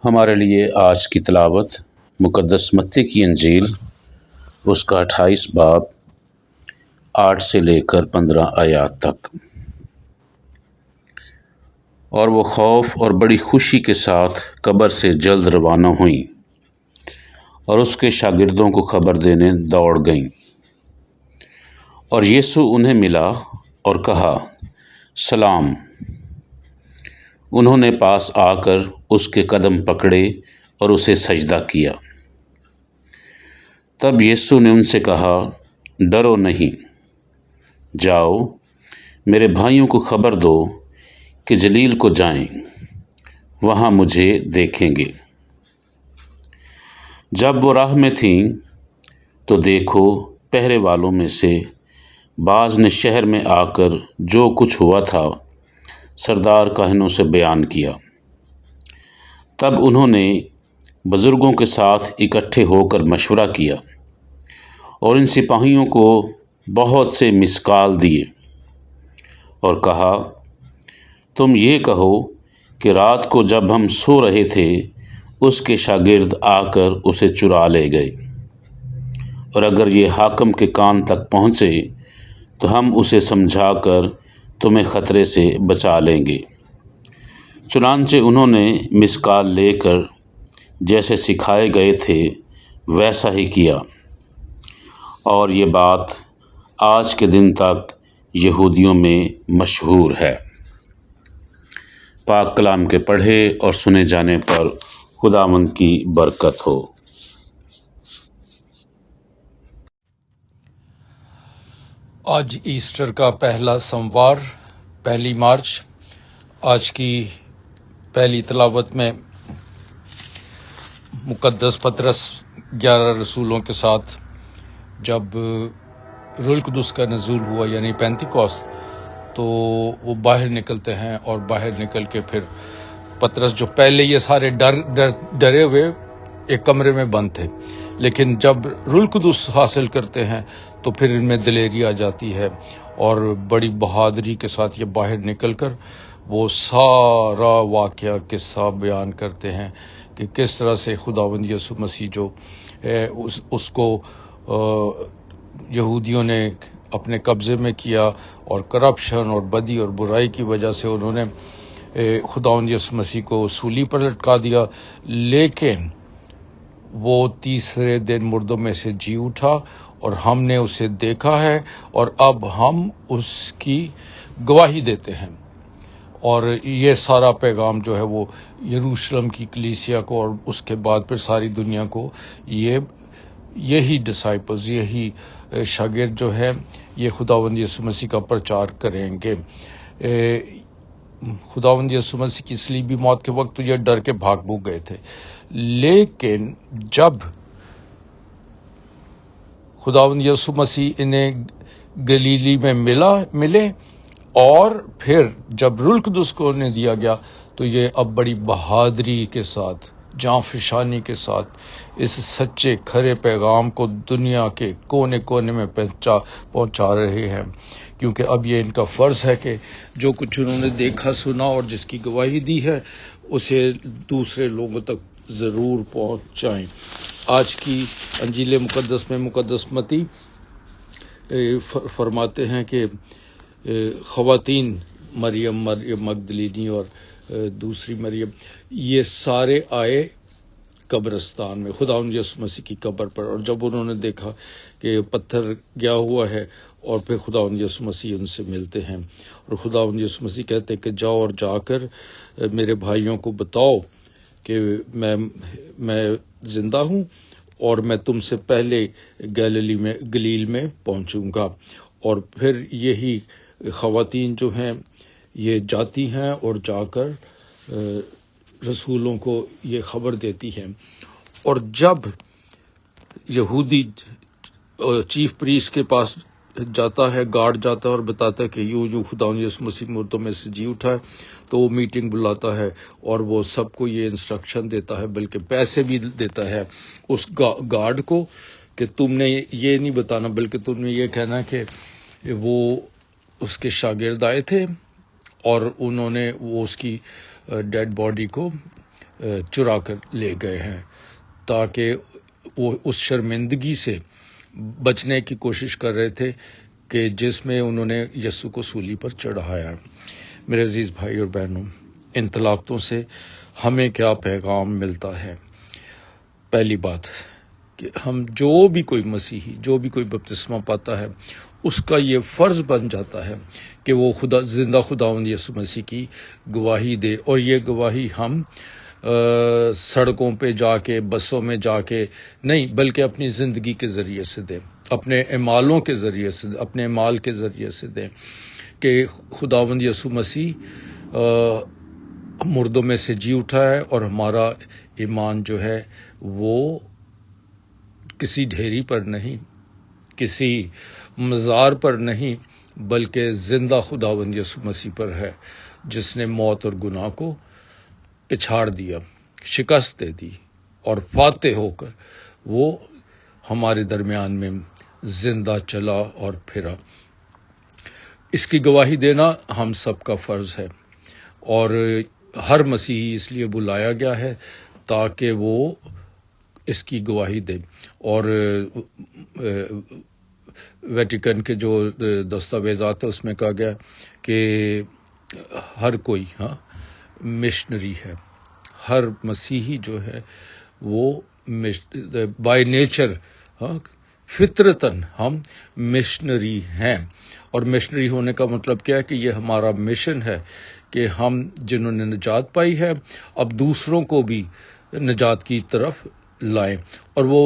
ہمارے لیے آج کی تلاوت مقدس متی کی انجیل اس کا 28 باب 8 سے لے کر 15 آیات تک۔ اور وہ خوف اور بڑی خوشی کے ساتھ قبر سے جلد روانہ ہوئیں اور اس کے شاگردوں کو خبر دینے دوڑ گئیں۔ اور یسوع انہیں ملا اور کہا، سلام۔ انہوں نے پاس آ کر اس کے قدم پکڑے اور اسے سجدہ کیا۔ تب یسوع نے ان سے کہا، ڈرو نہیں، جاؤ میرے بھائیوں کو خبر دو کہ جلیل کو جائیں، وہاں مجھے دیکھیں گے۔ جب وہ راہ میں تھیں تو دیکھو پہرے والوں میں سے بعض نے شہر میں آ کر جو کچھ ہوا تھا سردار کاہنوں سے بیان کیا۔ تب انہوں نے بزرگوں کے ساتھ اکٹھے ہو کر مشورہ کیا اور ان سپاہیوں کو بہت سے مسکال دیے اور کہا، تم یہ کہو کہ رات کو جب ہم سو رہے تھے اس کے شاگرد آ کر اسے چرا لے گئے، اور اگر یہ حاکم کے کان تک پہنچے تو ہم اسے سمجھا کر تمہیں خطرے سے بچا لیں گے۔ چنانچہ انہوں نے مسکال لے کر جیسے سکھائے گئے تھے ویسا ہی کیا، اور یہ بات آج کے دن تک یہودیوں میں مشہور ہے۔ پاک کلام کے پڑھے اور سنے جانے پر خداوند کی برکت ہو۔ آج ایسٹر کا پہلا سوموار، 1 مارچ۔ آج کی پہلی تلاوت میں مقدس پطرس 11 رسولوں کے ساتھ جب روح القدس کا نزول ہوا یعنی پینتیکوست، تو وہ باہر نکلتے ہیں، اور باہر نکل کے پھر پطرس جو پہلے یہ سارے ڈرے ہوئے ایک کمرے میں بند تھے، لیکن جب روح القدس حاصل کرتے ہیں تو پھر ان میں دلیری آ جاتی ہے، اور بڑی بہادری کے ساتھ یہ باہر نکل کر وہ سارا واقعہ قصہ بیان کرتے ہیں کہ کس طرح سے خداوند یسوع مسیح جو اس کو یہودیوں نے اپنے قبضے میں کیا، اور کرپشن اور بدی اور برائی کی وجہ سے انہوں نے خداوند یسوع مسیح کو سولی پر لٹکا دیا، لیکن وہ تیسرے دن مردوں میں سے جی اٹھا اور ہم نے اسے دیکھا ہے، اور اب ہم اس کی گواہی دیتے ہیں۔ اور یہ سارا پیغام جو ہے وہ یروشلم کی کلیسیا کو اور اس کے بعد پھر ساری دنیا کو یہی ڈسائپلز، یہی شاگرد جو ہے یہ خداوند یسوع مسیح کا پرچار کریں گے۔ خداوند یسوع مسیح کی صلیبی موت کے وقت تو یہ ڈر کے بھاگ بھوگ گئے تھے، لیکن جب خداوند یسوع مسیح انہیں گلیلی میں ملے اور پھر جب روح القدس کو انہیں دیا گیا، تو یہ اب بڑی بہادری کے ساتھ، جاں فشانی کے ساتھ اس سچے کھرے پیغام کو دنیا کے کونے کونے میں پہنچا رہے ہیں، کیونکہ اب یہ ان کا فرض ہے کہ جو کچھ انہوں نے دیکھا سنا اور جس کی گواہی دی ہے اسے دوسرے لوگوں تک ضرور پہنچائیں۔ آج کی انجیل مقدس میں مقدس متی فرماتے ہیں کہ خواتین مریم مگدلینی اور دوسری مریم، یہ سارے آئے قبرستان میں خداوند یسوع مسیح کی قبر پر، اور جب انہوں نے دیکھا کہ پتھر گیا ہوا ہے، اور پھر خداوند یسوع مسیح ان سے ملتے ہیں، اور خداوند یسوع مسیح کہتے ہیں کہ جاؤ اور جا کر میرے بھائیوں کو بتاؤ کہ میں زندہ ہوں، اور میں تم سے پہلے گلیل میں پہنچوں گا۔ اور پھر یہی خواتین جو ہیں یہ جاتی ہیں اور جا کر رسولوں کو یہ خبر دیتی ہیں، اور جب یہودی چیف پریسٹ کے پاس جاتا ہے، گارڈ جاتا ہے اور بتاتا ہے کہ یوں خداوند یسوع مسیح مردوں میں سے جی اٹھا ہے، تو وہ میٹنگ بلاتا ہے اور وہ سب کو یہ انسٹرکشن دیتا ہے، بلکہ پیسے بھی دیتا ہے اس گارڈ کو کہ تم نے یہ نہیں بتانا، بلکہ تم نے یہ کہنا کہ وہ اس کے شاگرد آئے تھے اور انہوں نے وہ اس کی ڈیڈ باڈی کو چرا کر لے گئے ہیں، تاکہ وہ اس شرمندگی سے بچنے کی کوشش کر رہے تھے کہ جس میں انہوں نے یسوع کو صلیب پر چڑھایا۔ میرے عزیز بھائی اور بہنوں، ان طلاقتوں سے ہمیں کیا پیغام ملتا ہے؟ پہلی بات کہ ہم جو بھی کوئی مسیحی، جو بھی کوئی بپتسمہ پاتا ہے، اس کا یہ فرض بن جاتا ہے کہ وہ زندہ خداوند یسوع مسیح کی گواہی دے، اور یہ گواہی ہم سڑکوں پہ جا کے، بسوں میں جا کے نہیں، بلکہ اپنی زندگی کے ذریعے سے دیں، اپنے اعمالوں کے ذریعے سے، اپنے اعمال کے ذریعے سے دیں کہ خداوند یسوع مسیح مردوں میں سے جی اٹھا ہے، اور ہمارا ایمان جو ہے وہ کسی ڈھیری پر نہیں، کسی مزار پر نہیں، بلکہ زندہ خداوند یسوع مسیح پر ہے، جس نے موت اور گناہ کو پچھاڑ دیا، شکست دے دی، اور فاتح ہو کر وہ ہمارے درمیان میں زندہ چلا اور پھرا۔ اس کی گواہی دینا ہم سب کا فرض ہے، اور ہر مسیحی اس لیے بلایا گیا ہے تاکہ وہ اس کی گواہی دے۔ اور ویٹیکن کے جو دستاویزات ہیں اس میں کہا گیا کہ ہر کوئی مشنری ہے، ہر مسیحی جو ہے وہ بائی نیچر، فطرتاً ہم مشنری ہیں۔ اور مشنری ہونے کا مطلب کیا ہے کہ یہ ہمارا مشن ہے کہ ہم جنہوں نے نجات پائی ہے اب دوسروں کو بھی نجات کی طرف لائیں۔ اور وہ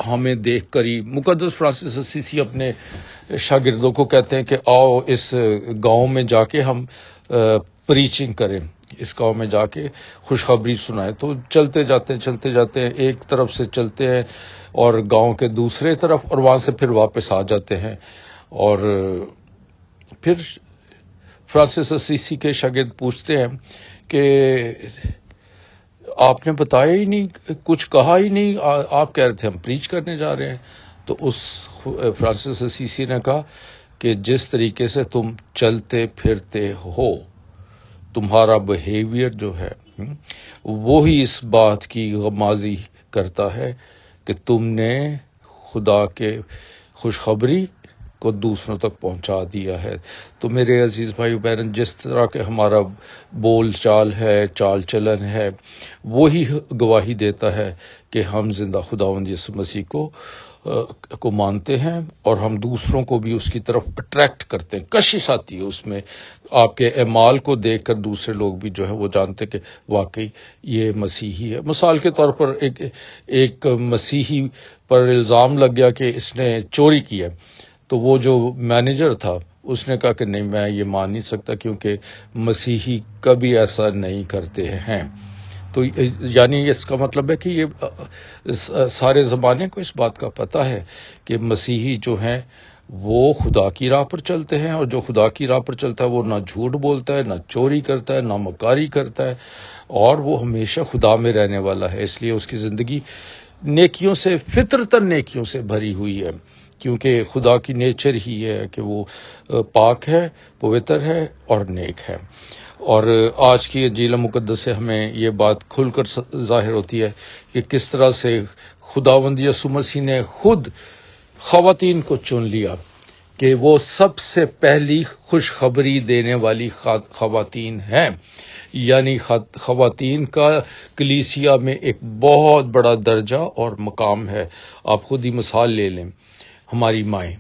ہمیں دیکھ کر ہی، مقدس فرانسس اسیسی اپنے شاگردوں کو کہتے ہیں کہ آؤ اس گاؤں میں جا کے ہم پریچنگ کریں، اس گاؤں میں جا کے خوشخبری سنائیں۔ تو چلتے جاتے ہیں، ایک طرف سے چلتے ہیں اور گاؤں کے دوسرے طرف، اور وہاں سے پھر واپس آ جاتے ہیں۔ اور پھر فرانسس اسیسی کے شاگرد پوچھتے ہیں کہ آپ نے بتایا ہی نہیں، کچھ کہا ہی نہیں، آپ کہہ رہے تھے ہم پریچ کرنے جا رہے ہیں۔ تو اس فرانسس اسیسی نے کہا کہ جس طریقے سے تم چلتے پھرتے ہو، تمہارا بیہیویئر جو ہے وہی اس بات کی غمازی کرتا ہے کہ تم نے خدا کے خوشخبری کو دوسروں تک پہنچا دیا ہے۔ تو میرے عزیز بھائی بہن، جس طرح کہ ہمارا بول چال ہے، چال چلن ہے، وہی گواہی دیتا ہے کہ ہم زندہ خداوند یسوع مسیح کو مانتے ہیں، اور ہم دوسروں کو بھی اس کی طرف اٹریکٹ کرتے ہیں، کشش آتی ہے اس میں۔ آپ کے اعمال کو دیکھ کر دوسرے لوگ بھی جو ہے وہ جانتے کہ واقعی یہ مسیحی ہے۔ مثال کے طور پر ایک مسیحی پر الزام لگ گیا کہ اس نے چوری کی ہے، تو وہ جو مینیجر تھا اس نے کہا کہ نہیں، میں یہ مان نہیں سکتا، کیونکہ مسیحی کبھی ایسا نہیں کرتے ہیں۔ تو یعنی اس کا مطلب ہے کہ یہ سارے زمانے کو اس بات کا پتہ ہے کہ مسیحی جو ہیں وہ خدا کی راہ پر چلتے ہیں، اور جو خدا کی راہ پر چلتا ہے وہ نہ جھوٹ بولتا ہے، نہ چوری کرتا ہے، نہ مکاری کرتا ہے، اور وہ ہمیشہ خدا میں رہنے والا ہے۔ اس لیے اس کی زندگی نیکیوں سے، فطرتاً نیکیوں سے بھری ہوئی ہے، کیونکہ خدا کی نیچر ہی ہے کہ وہ پاک ہے، پوتر ہے اور نیک ہے۔ اور آج کی انجیل مقدس سے ہمیں یہ بات کھل کر ظاہر ہوتی ہے کہ کس طرح سے خداوند یسوع مسیح نے خود خواتین کو چن لیا کہ وہ سب سے پہلی خوشخبری دینے والی خواتین ہیں۔ یعنی خواتین کا کلیسیا میں ایک بہت بڑا درجہ اور مقام ہے۔ آپ خود ہی مثال لے لیں، ہماری مائیں،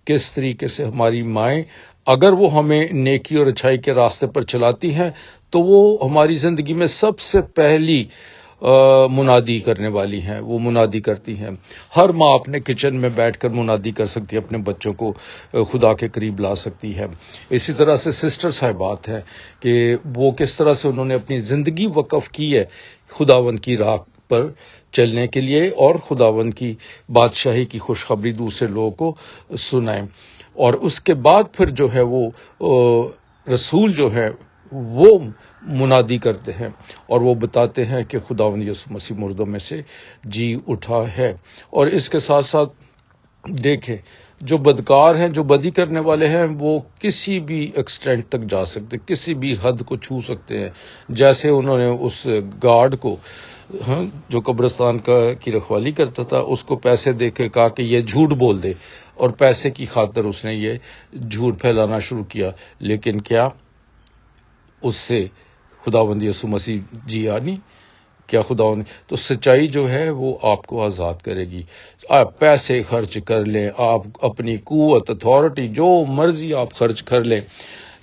کس طریقے سے ہماری مائیں اگر وہ ہمیں نیکی اور اچھائی کے راستے پر چلاتی ہیں تو وہ ہماری زندگی میں سب سے پہلی منادی کرنے والی ہیں، وہ منادی کرتی ہیں۔ ہر ماں اپنے کچن میں بیٹھ کر منادی کر سکتی ہے، اپنے بچوں کو خدا کے قریب لا سکتی ہے۔ اسی طرح سے سسٹر صاحبات ہیں کہ وہ کس طرح سے انہوں نے اپنی زندگی وقف کی ہے خداوند کی راہ پر چلنے کے لیے، اور خداوند کی بادشاہی کی خوشخبری دوسرے لوگوں کو سنائیں۔ اور اس کے بعد پھر جو ہے وہ رسول جو ہے وہ منادی کرتے ہیں اور وہ بتاتے ہیں کہ خداوند یسوع مسیح مردوں میں سے جی اٹھا ہے۔ اور اس کے ساتھ ساتھ دیکھیں، جو بدکار ہیں، جو بدی کرنے والے ہیں، وہ کسی بھی ایکسٹینٹ تک جا سکتے، کسی بھی حد کو چھو سکتے ہیں. جیسے انہوں نے اس گارڈ کو جو قبرستان کی رکھوالی کرتا تھا، اس کو پیسے دے کے کہا کہ یہ جھوٹ بول دے، اور پیسے کی خاطر اس نے یہ جھوٹ پھیلانا شروع کیا. لیکن کیا اس سے خداوند یسوع مسیح جی آنی؟ کیا خداوند؟ تو سچائی جو ہے وہ آپ کو آزاد کرے گی. آپ پیسے خرچ کر لیں، آپ اپنی قوت، اتھارٹی، جو مرضی آپ خرچ کر لیں،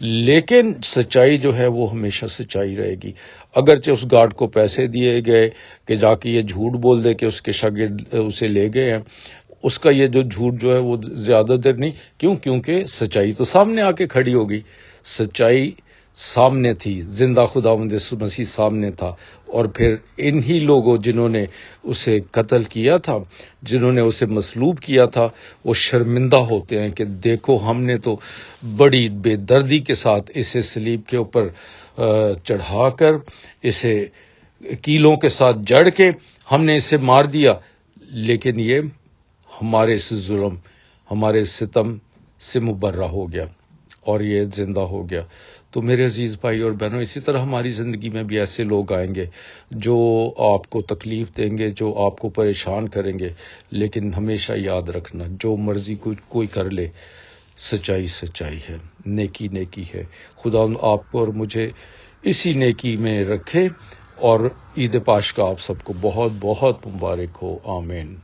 لیکن سچائی جو ہے وہ ہمیشہ سچائی رہے گی. اگرچہ اس گارڈ کو پیسے دیے گئے کہ جا کے یہ جھوٹ بول دے کہ اس کے شاگرد اسے لے گئے ہیں، اس کا یہ جو جھوٹ جو ہے وہ زیادہ دیر نہیں. کیونکہ سچائی تو سامنے آ کے کھڑی ہوگی. سچائی سامنے تھی، زندہ خداوند یسوع مسیح سامنے تھا. اور پھر انہی لوگوں جنہوں نے اسے قتل کیا تھا، جنہوں نے اسے مصلوب کیا تھا، وہ شرمندہ ہوتے ہیں کہ دیکھو ہم نے تو بڑی بے دردی کے ساتھ اسے صلیب کے اوپر چڑھا کر، اسے کیلوں کے ساتھ جڑ کے ہم نے اسے مار دیا، لیکن یہ ہمارے اس ظلم، ہمارے اس ستم سے مبرہ ہو گیا اور یہ زندہ ہو گیا. تو میرے عزیز بھائی اور بہنوں، اسی طرح ہماری زندگی میں بھی ایسے لوگ آئیں گے جو آپ کو تکلیف دیں گے، جو آپ کو پریشان کریں گے، لیکن ہمیشہ یاد رکھنا، جو مرضی کوئی کر لے، سچائی سچائی ہے، نیکی نیکی ہے. خدا آپ کو اور مجھے اسی نیکی میں رکھے، اور عید پاش کا آپ سب کو بہت بہت مبارک ہو. آمین.